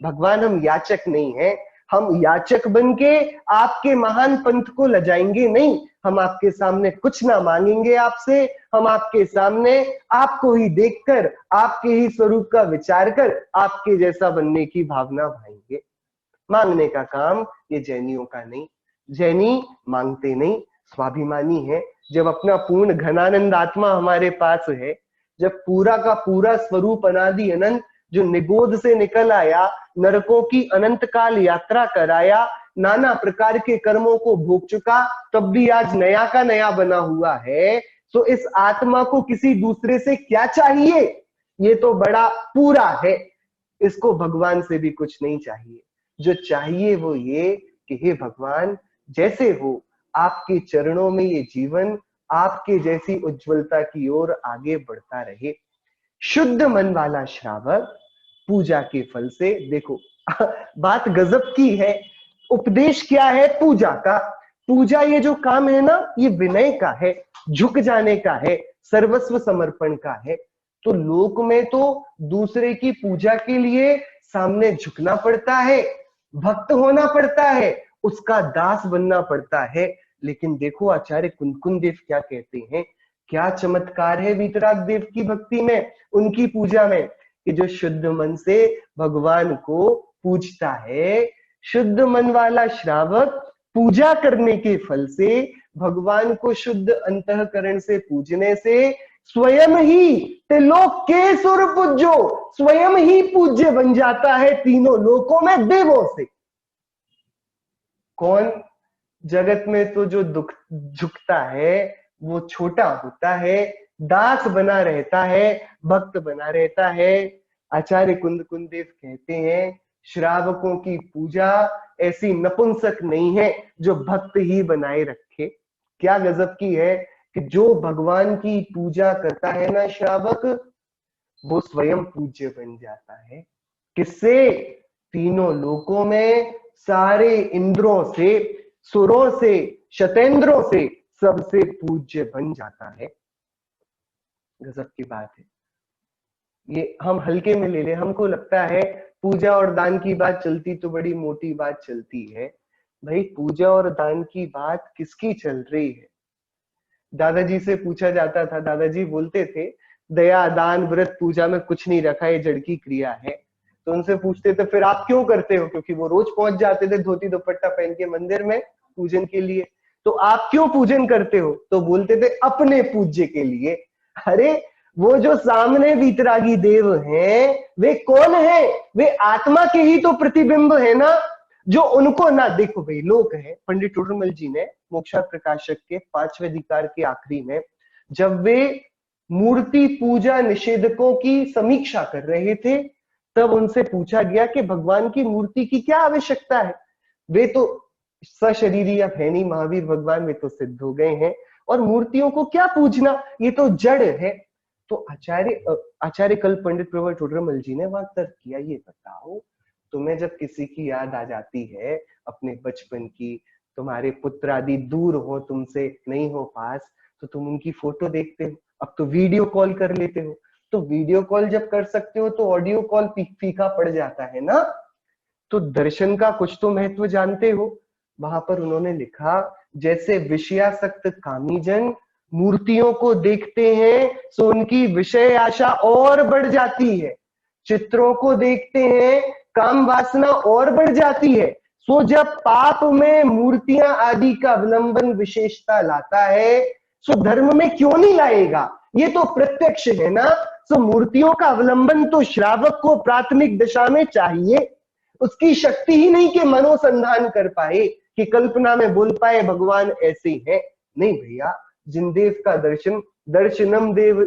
भगवान हम याचक नहीं हैं, हम याचक बनके आपके महान पंथ को लजाएंगे नहीं। हम आपके सामने कुछ ना मांगेंगे आपसे, हम आपके सामने आपको ही देखकर आपके ही स्वरूप का विचार कर आपके जैसा बनने की भावना भाएंगे। मांगने का काम ये जैनियों का नहीं, जैनी मांगते नहीं, स्वाभिमानी है। जब अपना पूर्ण घनानंद आत्मा हमारे पास है, जब पूरा का पूरा स्वरूप अनादि अनंत जो निगोद से निकल आया, नरकों की अनंत काल यात्रा कराया, नाना प्रकार के कर्मों को भोग चुका, तब भी आज नया का नया बना हुआ है, तो इस आत्मा को किसी दूसरे से क्या चाहिए? ये तो बड़ा पूरा है, इसको भगवान से भी कुछ नहीं चाहिए। जो चाहिए वो ये कि हे भगवान, जैसे हो आपके चरणों में ये जीवन आपके जैसी उज्जवलता की ओर आगे बढ़ता रहे। शुद्ध मन वाला श्रावक पूजा के फल से, देखो बात गजब की है। उपदेश क्या है? पूजा का। पूजा ये जो काम है ना, ये विनय का है, झुक जाने का है, सर्वस्व समर्पण का है। तो लोक में तो दूसरे की पूजा के लिए सामने झुकना पड़ता है, भक्त होना पड़ता है, उसका दास बनना पड़ता है। लेकिन देखो आचार्य कुंदकुंद देव क्या कहते हैं, क्या चमत्कार है वीतराग देव की भक्ति में, उनकी पूजा में, कि जो शुद्ध मन से भगवान को पूजता है, शुद्ध मन वाला श्रावक पूजा करने के फल से, भगवान को शुद्ध अंतःकरण से पूजने से स्वयं ही त्रिलोक के सुर पूज्यो, स्वयं ही पूज्य बन जाता है तीनों लोकों में देवों से। कौन? जगत में तो जो दुख झुकता है वो छोटा होता है, दास बना रहता है, भक्त बना रहता है। आचार्य कुंद देव कहते हैं, श्रावकों की पूजा ऐसी नपुंसक नहीं है जो भक्त ही बनाए रखे। क्या गजब की है कि जो भगवान की पूजा करता है ना श्रावक, वो स्वयं पूज्य बन जाता है। किससे? तीनों लोकों में सारे इंद्रों से, सुरों से, शतेंद्रों से सबसे पूज्य बन जाता है। गजब की बात है। ये हम हल्के में ले ले, हमको लगता है पूजा और दान की बात चलती तो बड़ी मोटी बात चलती है। भाई पूजा और दान की बात किसकी चल रही है? दादाजी से पूछा जाता था, दादाजी बोलते थे दया दान व्रत पूजा में कुछ नहीं रखा, ये जड़ की क्रिया है। तो उनसे पूछते थे फिर आप क्यों करते हो, क्योंकि वो रोज पहुंच जाते थे धोती दुपट्टा पहन के मंदिर में पूजन के लिए। तो आप क्यों पूजन करते हो? तो बोलते थे अपने पूज्य के लिए। अरे वो जो सामने वीतरागी देव हैं वे कौन है? वे आत्मा के ही तो प्रतिबिंब है ना, जो उनको ना देखो। भाई लोग हैं, पंडित टोडरमल जी ने मोक्षा प्रकाशक के 5वें अधिकार के आखिरी में, जब वे मूर्ति पूजा निषेधकों की समीक्षा कर रहे थे, तब उनसे पूछा गया कि भगवान की मूर्ति की क्या आवश्यकता है? वे तो सशरीरी या फैनी महावीर भगवान वे तो सिद्ध हो गए हैं, और मूर्तियों को क्या पूजना, ये तो जड़ है। तो आचार्य कल पंडित प्रवर टोडरमल जी ने वहां तर्क किया, ये बताओ तुम्हें जब किसी की याद आ जाती है अपने बचपन की, तुम्हारे पुत्र आदि दूर हो तुमसे, नहीं हो पास, तो तुम उनकी फोटो देखते हो। अब तो वीडियो कॉल कर लेते हो, तो वीडियो कॉल जब कर सकते हो तो ऑडियो कॉल फीका पड़ जाता है ना। तो दर्शन का कुछ तो महत्व जानते हो। वहां पर उन्होंने लिखा, जैसे विषयासक्त कामी जन मूर्तियों को देखते हैं तो उनकी विषय आशा और बढ़ जाती है, चित्रों को देखते हैं काम वासना और बढ़ जाती है। सो जब पाप में मूर्तियां आदि का अवलंबन विशेषता लाता है, सो धर्म में क्यों नहीं लाएगा? ये तो प्रत्यक्ष है ना। सो मूर्तियों का अवलंबन तो श्रावक को प्राथमिक दशा में चाहिए। उसकी शक्ति ही नहीं कि मनोसंधान कर पाए, कि कल्पना में बोल पाए भगवान ऐसे है। नहीं भैया, जिन देव का दर्शन, दर्शनम देव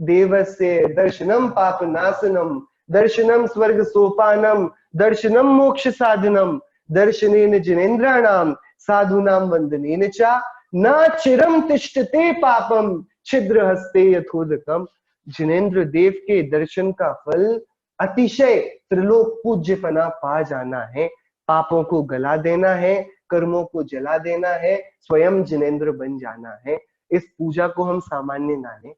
देवस्य दर्शनम पाप नाशनम, दर्शनम स्वर्ग सोपानम, दर्शनम मोक्ष साधनम, दर्शनेन जिनेन्द्राणाम साधुनाम वंदनेन चा न चिरम तिष्ठते पापम छिद्र हस्ते यथोदकम। जिनेन्द्र देव के दर्शन का फल अतिशय त्रिलोक पूज्यपना पा जाना है, पापों को गला देना है, कर्मों को जला देना है, स्वयं जिनेन्द्र बन जाना है। इस पूजा को हम सामान्य ना लें।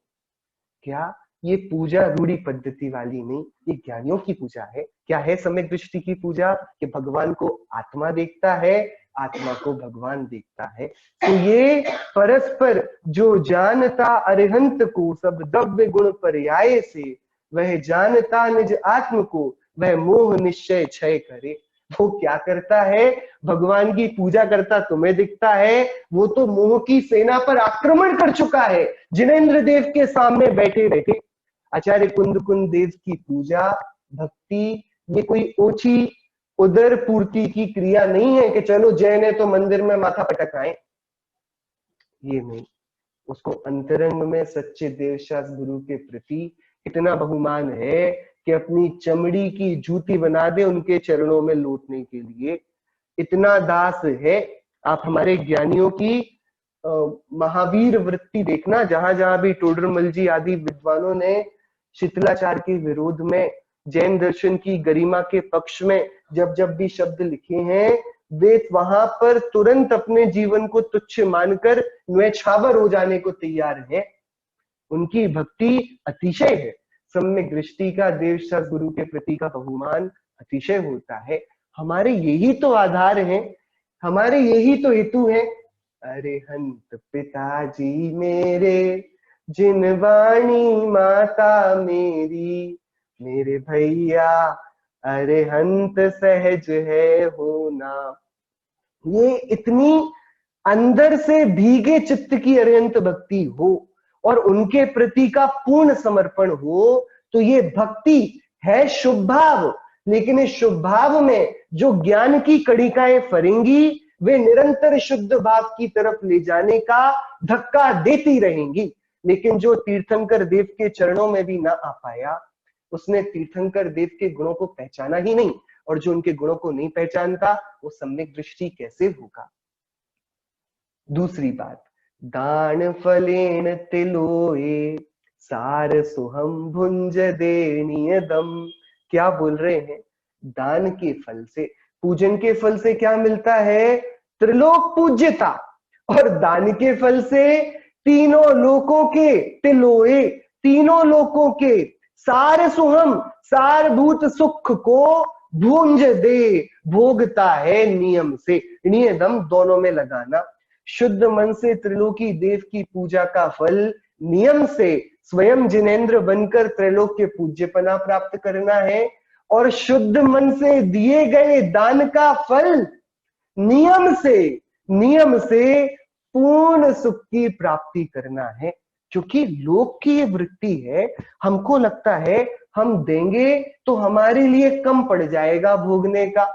क्या ये पूजा रूढ़ी पद्धति वाली नहीं, ये ज्ञानियों की पूजा है। क्या है सम्यक दृष्टि की पूजा? कि भगवान को आत्मा देखता है, आत्मा को भगवान देखता है। तो ये परस्पर जो जानता अरिहंत को सब द्रव्य गुण पर्याय से, वह जानता निज आत्म को, वह मोह निश्चय क्षय करे। वो क्या करता है? भगवान की पूजा करता तुम्हें दिखता है? वो तो मोह की सेना पर आक्रमण कर चुका है जिनेंद्र देव के सामने बैठे बैठे। आचार्य कुंद कुंद देव की पूजा भक्ति ये कोई ओछी उदर पूर्ति की क्रिया नहीं है कि चलो जैन है तो मंदिर में माथा पटकाएं, ये नहीं। उसको अंतरंग में सच्चे देवशास गुरु के प्रति इतना बहुमान है कि अपनी चमड़ी की जूती बना दे उनके चरणों में लौटने के लिए, इतना दास है। आप हमारे ज्ञानियों की महावीर वृत्ति देखना, जहां जहां भी टोडरमल जी आदि विद्वानों ने शीतलाचार के विरोध में, जैन दर्शन की गरिमा के पक्ष में जब जब भी शब्द लिखे हैं, वे वहां पर तुरंत अपने जीवन को तुच्छ मानकर न्वेछावर हो जाने को तैयार है। उनकी भक्ति अतिशय है। सम्यक दृष्टि का देवशास गुरु के प्रति का बहुमान अतिशय होता है। हमारे यही तो आधार है, हमारे यही तो हेतु है। अरे हंत पिताजी मेरे, जिन वाणी माता मेरी, मेरे भैया अरे हंत सहज है होना। ये इतनी अंदर से भीगे चित्त की अरिहंत भक्ति हो और उनके प्रति का पूर्ण समर्पण हो, तो ये भक्ति है शुभ भाव। लेकिन इस शुभ भाव में जो ज्ञान की कड़िकाएं फरेंगी, वे निरंतर शुद्ध भाव की तरफ ले जाने का धक्का देती रहेंगी। लेकिन जो तीर्थंकर देव के चरणों में भी ना आ पाया, उसने तीर्थंकर देव के गुणों को पहचाना ही नहीं, और जो उनके गुणों को नहीं पहचानता वो सम्यक दृष्टि कैसे होगा? दूसरी बात, दान फलेन तिलोए सार सुहम भुंज देनियदम। क्या बोल रहे हैं? दान के फल से, पूजन के फल से क्या मिलता है? त्रिलोक पूज्यता। और दान के फल से तीनों लोकों के तिलोए, तीनों लोकों के सार सुहम, सारभूत सुख को भुंज दे, भोगता है नियम से। नियदम दोनों में लगाना। शुद्ध मन से त्रिलोकी देव की पूजा का फल नियम से स्वयं जिनेंद्र बनकर त्रैलोक के पूज्यपना प्राप्त करना है, और शुद्ध मन से दिए गए दान का फल नियम से पूर्ण सुख की प्राप्ति करना है। क्योंकि लोक की ये वृत्ति है, हमको लगता है हम देंगे तो हमारे लिए कम पड़ जाएगा भोगने का,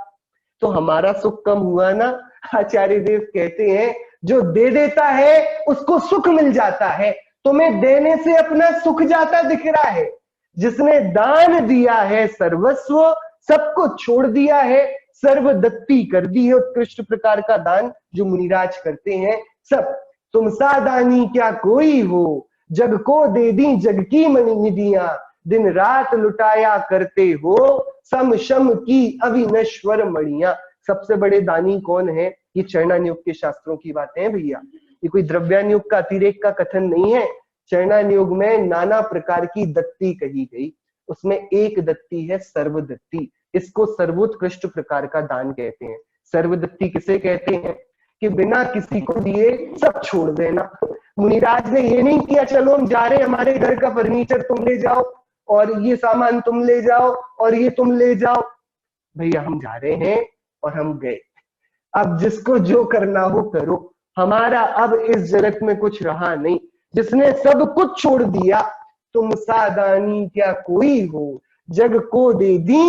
तो हमारा सुख कम हुआ ना। आचार्य देव कहते हैं जो दे देता है उसको सुख मिल जाता है। तुम्हें देने से अपना सुख जाता दिख रहा है। जिसने दान दिया है सर्वस्व, सबको छोड़ दिया है, सर्वदत्ती कर दी है, उत्कृष्ट प्रकार का दान जो मुनिराज करते हैं सब। तुम सा दानी क्या कोई हो, जग को दे दी जग की मणि निधियां, दिन रात लुटाया करते हो सम शम की अविनश्वर मणियां। सबसे बड़े दानी कौन है? ये चरणानुयोग के शास्त्रों की बातें हैं भैया, ये कोई द्रव्यानुयोग का अतिरेक का कथन नहीं है। चरणानुयोग में नाना प्रकार की दत्ती कही गई, उसमें एक दत्ती है सर्वदत्ती। इसको सर्वोत्कृष्ट प्रकार का दान कहते हैं। सर्वदत्ती किसे कहते हैं? कि बिना किसी को दिए सब छोड़ देना। मुनिराज ने ये नहीं किया चलो हम जा रहे हैं, हमारे घर का फर्नीचर तुम ले जाओ और ये सामान तुम ले जाओ और ये तुम ले जाओ। भैया हम जा रहे हैं और हम गए, अब जिसको जो करना हो करो, हमारा अब इस जगत में कुछ रहा नहीं। जिसने सब कुछ छोड़ दिया, तुम सादानी क्या कोई हो, जग को दे दी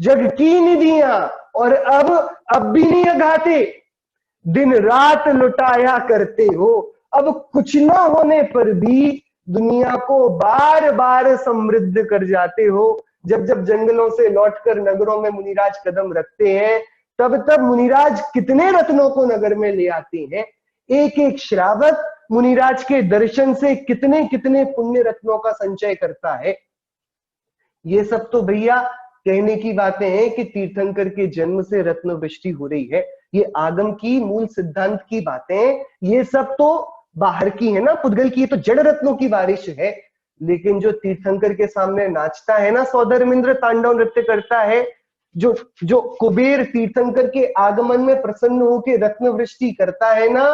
जग की निधियां, और अब भी नहीं अघाते, दिन रात लुटाया करते हो। अब कुछ ना होने पर भी दुनिया को बार बार समृद्ध कर जाते हो। जब जब जंगलों से लौटकर नगरों में मुनिराज कदम रखते हैं, तब तब मुनिराज कितने रत्नों को नगर में ले आते हैं। एक एक श्रावक मुनिराज के दर्शन से कितने कितने पुण्य रत्नों का संचय करता है। ये सब तो भैया कहने की बातें हैं कि तीर्थंकर के जन्म से रत्न वृष्टि हो रही है, ये आगम की मूल सिद्धांत की बातें, ये सब तो बाहर की है ना, पुद्गल की, ये तो जड़ रत्नों की बारिश है। लेकिन जो तीर्थंकर के सामने नाचता है ना, सौधर्मेंद्र तांडव नृत्य करता है, जो कुबेर तीर्थंकर के आगमन में प्रसन्न होकर रत्न वृष्टि करता है ना,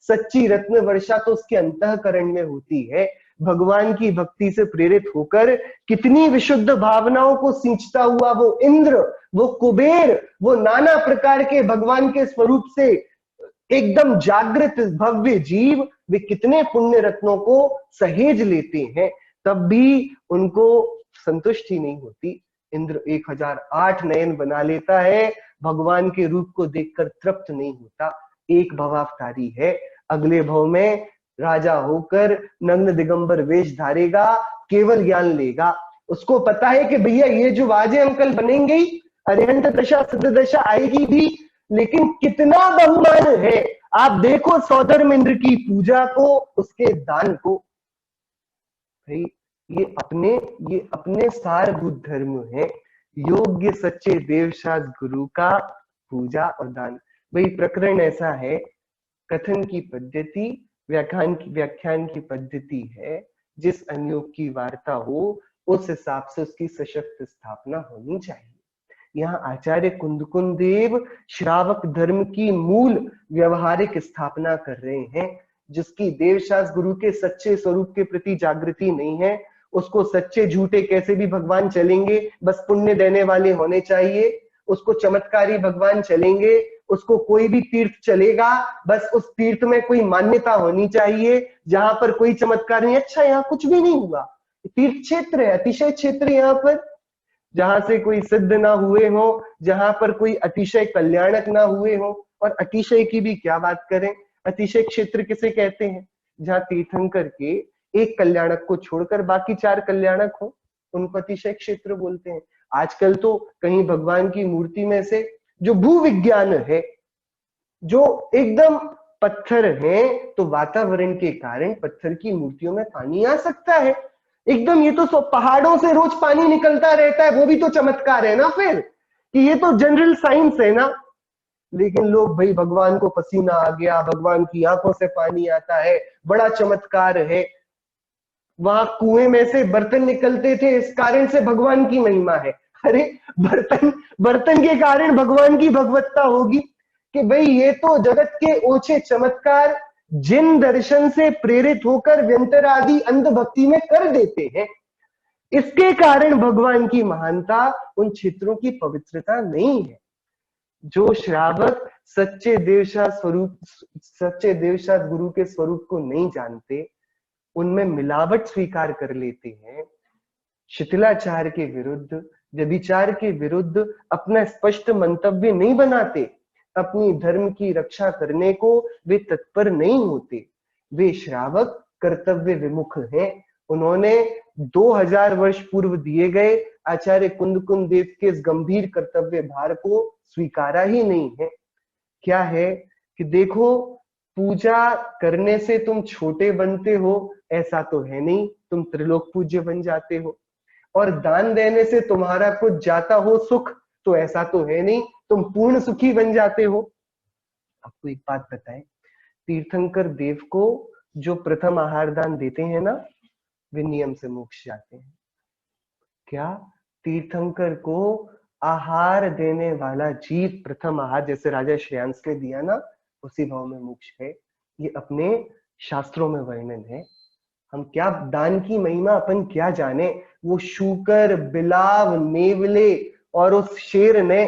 सच्ची रत्न वर्षा तो उसके अंतःकरण में होती है। भगवान की भक्ति से प्रेरित होकर कितनी विशुद्ध भावनाओं को सींचता हुआ वो इंद्र, वो कुबेर, वो नाना प्रकार के भगवान के स्वरूप से एकदम जागृत भव्य जीव, वे कितने पुण्य रत्नों को सहेज लेते हैं, तब भी उनको संतुष्टि नहीं होती। इंद्र 1008 नयन बना लेता है, भगवान के रूप को देखकर तृप्त नहीं होता। एक भवावतारी है, अगले भव में राजा होकर नग्न दिगंबर वेश धारेगा, केवल ज्ञान लेगा। उसको पता है कि भैया ये जो वाजे अंकल बनेंगे ही, अरिहंत दशा सिद्ध दशा आएगी भी, लेकिन कितना बहुमान है। आप देखो सौधर्म इंद्र की पूजा को, उसके दान को। भाई ये अपने सारभूत धर्म है, योग्य सच्चे देवशास्त्र गुरु का पूजा और दान। भाई प्रकरण ऐसा है, कथन की पद्धति, व्याख्यान की पद्धति है, जिस अनुयोग की वार्ता हो उस हिसाब से उसकी सशक्त स्थापना होनी चाहिए। यहाँ आचार्य कुंदकुंद देव श्रावक धर्म की मूल व्यवहारिक स्थापना कर रहे हैं। जिसकी देवशास्त्र गुरु के सच्चे स्वरूप के प्रति जागृति नहीं है, उसको सच्चे झूठे कैसे भी भगवान चलेंगे, बस पुण्य देने वाले होने चाहिए। उसको चमत्कारी भगवान चलेंगे, उसको कोई भी तीर्थ चलेगा, बस उस तीर्थ में कोई मान्यता होनी चाहिए, जहां पर कोई चमत्कार नहीं। अच्छा यहाँ कुछ भी नहीं हुआ, तीर्थ क्षेत्र है, अतिशय क्षेत्र यहाँ पर, जहां से कोई सिद्ध ना हुए हो, जहां पर कोई अतिशय कल्याणक ना हुए हो। और अतिशय की भी क्या बात करें, अतिशय क्षेत्र किसे कहते हैं, जहां तीर्थंकर के एक कल्याणक को छोड़कर बाकी 4 कल्याणक हो, उनको अतिशय क्षेत्र बोलते हैं। आजकल तो कहीं भगवान की मूर्ति में से जो भूविज्ञान है, जो एकदम पत्थर है, तो वातावरण के कारण पत्थर की मूर्तियों में पानी आ सकता है एकदम। ये तो पहाड़ों से रोज पानी निकलता रहता है, वो भी तो चमत्कार है ना फिर, कि ये तो जनरल साइंस है ना। लेकिन लोग भाई भगवान को पसीना आ गया, भगवान की आंखों से पानी आता है, बड़ा चमत्कार है। वहां कुएं में से बर्तन निकलते थे, इस कारण से भगवान की महिमा है। अरे बर्तन के कारण भगवान की भगवत्ता होगी कि भाई ये तो जगत के ओछे चमत्कार जिन दर्शन से प्रेरित होकर व्यंतर आदि अंधभक्ति में कर देते हैं, इसके कारण भगवान की महानता उन क्षेत्रों की पवित्रता नहीं है। जो श्रावक सच्चे देवशास्त्र गुरु के स्वरूप को नहीं जानते, उनमें मिलावट स्वीकार कर लेते हैं, शिथिलाचार के विरुद्ध, व्यभिचार के विरुद्ध अपना स्पष्ट मंतव्य नहीं बनाते, अपनी धर्म की रक्षा करने को वे तत्पर नहीं होते। वे श्रावक कर्तव्य विमुख हैं। उन्होंने 2000 वर्ष पूर्व दिए गए आचार्य कुंदकुंद देव के इस गंभीर कर्तव्य भार को स्वीकारा ही नहीं है। क्या है कि देखो, पूजा करने से तुम छोटे बनते हो ऐसा तो है नहीं, तुम त्रिलोक पूज्य बन जाते हो। और दान देने से तुम्हारा कुछ जाता हो सुख, तो ऐसा तो है नहीं, तुम पूर्ण सुखी बन जाते हो। आपको एक बात बताएं, तीर्थंकर देव को जो प्रथम आहार दान देते हैं ना, वे नियम से मोक्ष जाते हैं। क्या तीर्थंकर को आहार देने वाला जीव प्रथम आहार, जैसे राजा श्रेयांस ने दिया ना, उसी भाव में मोक्ष है। ये अपने शास्त्रों में वर्णन है। हम क्या दान की महिमा अपन क्या जाने। वो शूकर, बिलाव, नेवले और उस शेर ने,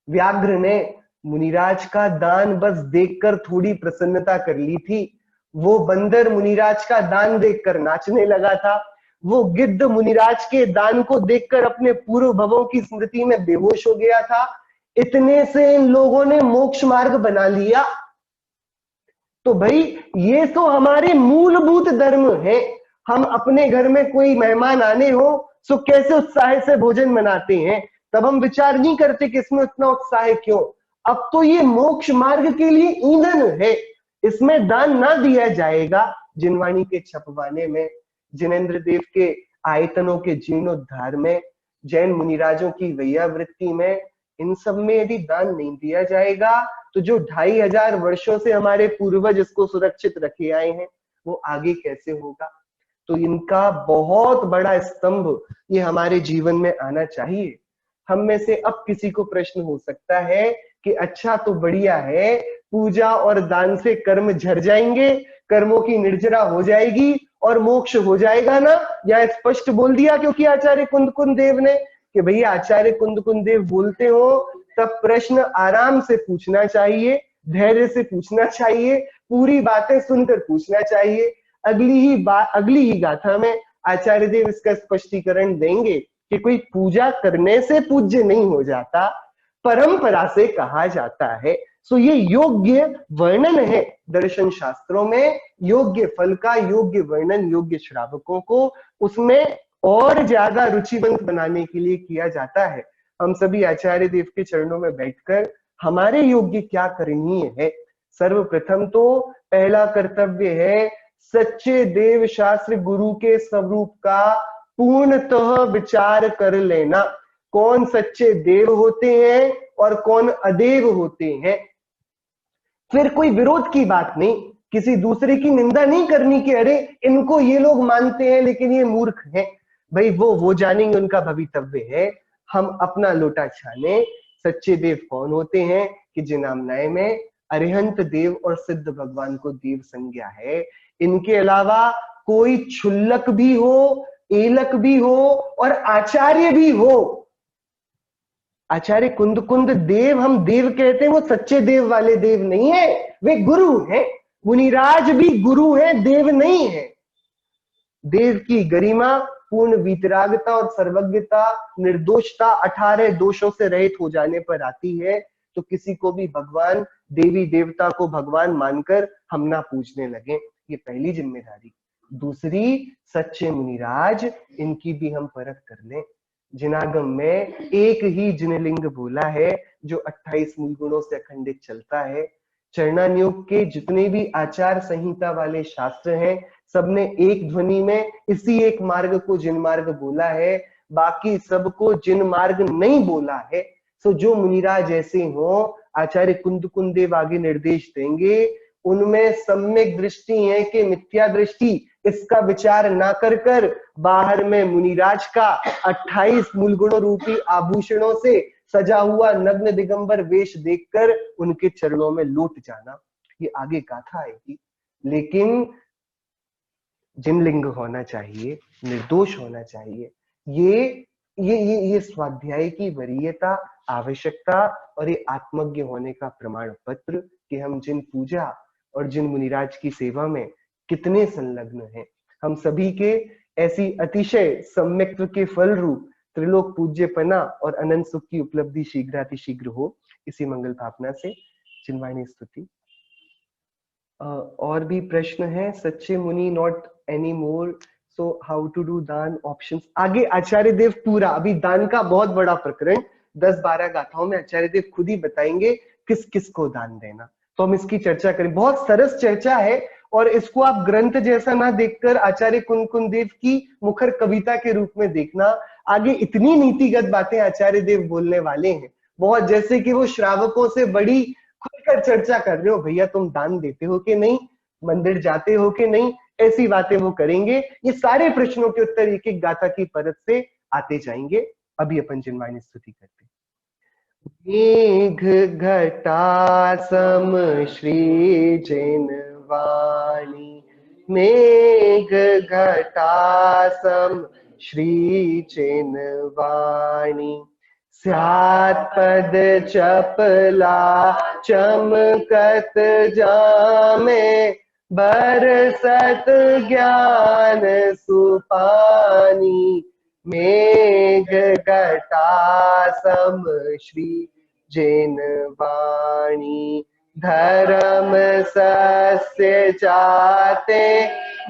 व्याघ्र ने मुनिराज का दान बस देखकर थोड़ी प्रसन्नता कर ली थी। वो बंदर मुनिराज का दान देखकर नाचने लगा था। वो गिद्ध मुनिराज के दान को देखकर अपने पूर्व भवों की स्मृति में बेहोश हो गया था। इतने से इन लोगों ने मोक्ष मार्ग बना लिया। तो भाई ये तो हमारे मूलभूत धर्म है। हम अपने घर में कोई मेहमान आने हो तो कैसे उत्साह से भोजन मनाते हैं, तब हम विचार नहीं करते कि इसमें उतना उत्साह क्यों। अब तो ये मोक्ष मार्ग के लिए ईंधन है, इसमें दान ना दिया जाएगा। जिनवाणी के छपवाने में, जिनेन्द्र देव के आयतनों के जीर्णोद्धार में, जैन मुनिराजों की वैयावृत्ति में, इन सब में यदि दान नहीं दिया जाएगा तो जो 2500 वर्षों से हमारे पूर्वज इसको सुरक्षित रखे आए हैं, वो आगे कैसे होगा। तो इनका बहुत बड़ा स्तंभ ये हमारे जीवन में आना चाहिए। हम में से अब किसी को प्रश्न हो सकता है कि अच्छा तो बढ़िया है, पूजा और दान से कर्म झड़ जाएंगे, कर्मों की निर्जरा हो जाएगी और मोक्ष हो जाएगा ना। या स्पष्ट बोल दिया क्योंकि आचार्य कुंद देव ने कि भैया आचार्य कुंद देव बोलते हो तब प्रश्न आराम से पूछना चाहिए, धैर्य से पूछना चाहिए, पूरी बातें सुनकर पूछना चाहिए। अगली ही गाथा में आचार्य देव इसका स्पष्टीकरण देंगे कि कोई पूजा करने से पूज्य नहीं हो जाता, परंपरा से कहा जाता है। सो ये योग्य वर्णन है दर्शन शास्त्रों में, योग्य फल का योग्य वर्णन योग्य श्रावकों को उसमें और ज्यादा रुचिवंत बनाने के लिए किया जाता है। हम सभी आचार्य देव के चरणों में बैठकर हमारे योग्य क्या करणीय है, सर्वप्रथम तो पहला कर्तव्य है सच्चे देव शास्त्र गुरु के स्वरूप का पूर्णतः विचार कर लेना। कौन सच्चे देव होते हैं और कौन अदेव होते हैं। फिर कोई विरोध की बात नहीं, किसी दूसरे की निंदा नहीं करनी कि अरे इनको ये लोग मानते हैं लेकिन ये मूर्ख हैं। भाई वो जानेंगे, उनका भवितव्य है। हम अपना लोटा छाने, सच्चे देव कौन होते हैं कि जिनामनाय में अरिहंत देव और सिद्ध भगवान को देव संज्ञा है। इनके अलावा कोई क्षुल्लक भी हो, एलक भी हो और आचार्य भी हो। आचार्य कुंद देव हम देव कहते हैं, वो सच्चे देव वाले देव नहीं है, वे गुरु हैं। मुनिराज भी गुरु हैं, देव नहीं है। देव की गरिमा पूर्ण वीतरागता और सर्वज्ञता, निर्दोषता 18 दोषों से रहित हो जाने पर आती है। तो किसी को भी भगवान, देवी देवता को भगवान मानकर हम ना पूजने लगे, ये पहली जिम्मेदारी। दूसरी, सच्चे मुनिराज इनकी भी हम परख कर लें। जिनागम में एक ही जिनलिंग बोला है जो 28 मूल गुणों से अखंडित चलता है। चरणान्योग के जितने भी आचार संहिता वाले शास्त्र हैं सबने एक ध्वनि में इसी एक मार्ग को जिन मार्ग बोला है, बाकी सबको जिन मार्ग नहीं बोला है। सो जो मुनिराज ऐसे हो, आचार्य कुंद देव आगे निर्देश देंगे, उनमें सम्यक दृष्टि है कि मिथ्या दृष्टि, इसका विचार ना कर बाहर में मुनिराज का 28 मूल गुणों रूपी आभूषणों से सजा हुआ नग्न दिगंबर वेश देखकर उनके चरणों में लौट जाना। ये आगे गाथा आएगी। लेकिन जिनलिंग होना चाहिए, निर्दोष होना चाहिए। ये स्वाध्याय की वरीयता, आवश्यकता और ये आत्मज्ञ होने का प्रमाण पत्र कि हम जिन पूजा और जिन मुनिराज की सेवा में कितने संलग्न हैं। हम सभी के ऐसी अतिशय सम्यक्त्व के फल रूप त्रिलोक पूज्यपना और अनंत सुख की उपलब्धि शीघ्रातिशीघ्र हो, इसी मंगल भावना से चिन्वाणी स्तुति। और भी प्रश्न है। सच्चे मुनि not any more, so how to do दान, ऑप्शंस आगे आचार्य देव पूरा, अभी दान का बहुत बड़ा प्रकरण 10-12 गाथाओं में आचार्य देव खुद ही बताएंगे किस किस को दान देना। तो हम इसकी चर्चा करें, बहुत सरस चर्चा है। और इसको आप ग्रंथ जैसा ना देखकर आचार्य कुंद देव की मुखर कविता के रूप में देखना। आगे इतनी नीतिगत बातें आचार्य देव बोलने वाले हैं, बहुत, जैसे कि वो श्रावकों से बड़ी खुलकर चर्चा कर रहे हो, भैया तुम दान देते हो कि नहीं, मंदिर जाते हो कि नहीं, ऐसी बातें वो करेंगे। ये सारे प्रश्नों के उत्तर एक एक गाथा की परत से आते जाएंगे। अभी अपन जिनवाणी स्तुति करते। मेघ घटा सम श्री जिनवाणी, मेघ घटा सम श्री जिनवाणी, स्यात् पद चपला चमकत जामे, बरसत ज्ञान सुपानी, मेघ घटा सम श्री जिनवाणी, धर्म सस्य जाते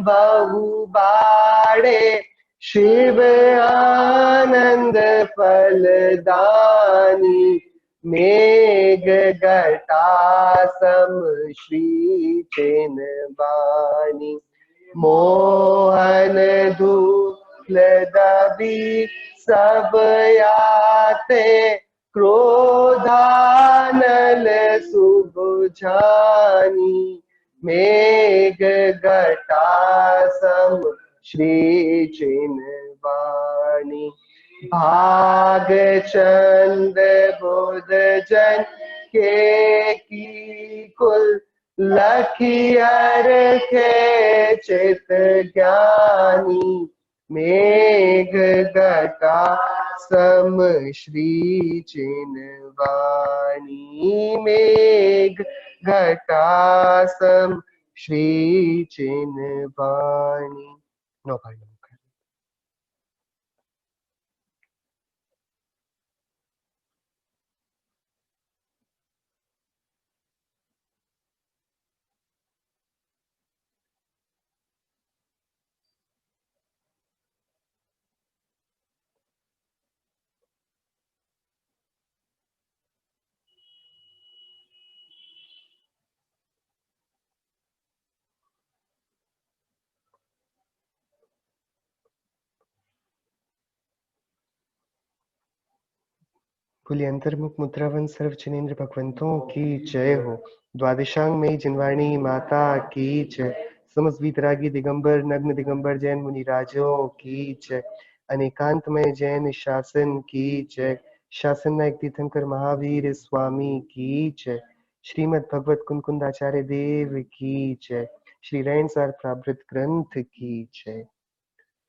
बहु बाड़े, शिव आनंद फलदानी, मेघ घटा सम श्री जिनवाणी, मोहन धूल दबी सब याते, क्रोधानल सुबुझानी, मेघ घटा सम श्री जिनवाणी, भाग चंद बुध जन के की कुल, लखियर के चित ज्ञानी मेघ घटा सम श्री चिन्वाणी मेघ घटा सम श्री चिन्वाणी। नो भाई नो। बोलिए अंतर्मुख मुद्रावन सर्व जनेन्द्र भगवंतों की जय हो। द्वादशांग में जिनवाणी माता की जय। समस्त वीतरागी दिगंबर नग्न दिगंबर जैन मुनिराजों की जय। अनेकांत में जैन शासन की जय। शासन नायक तीर्थंकर महावीर स्वामी की जय। श्रीमद् भगवत कुंकुंद आचार्य देव की जय। श्री रैन सार प्रावृत ग्रंथ की जय।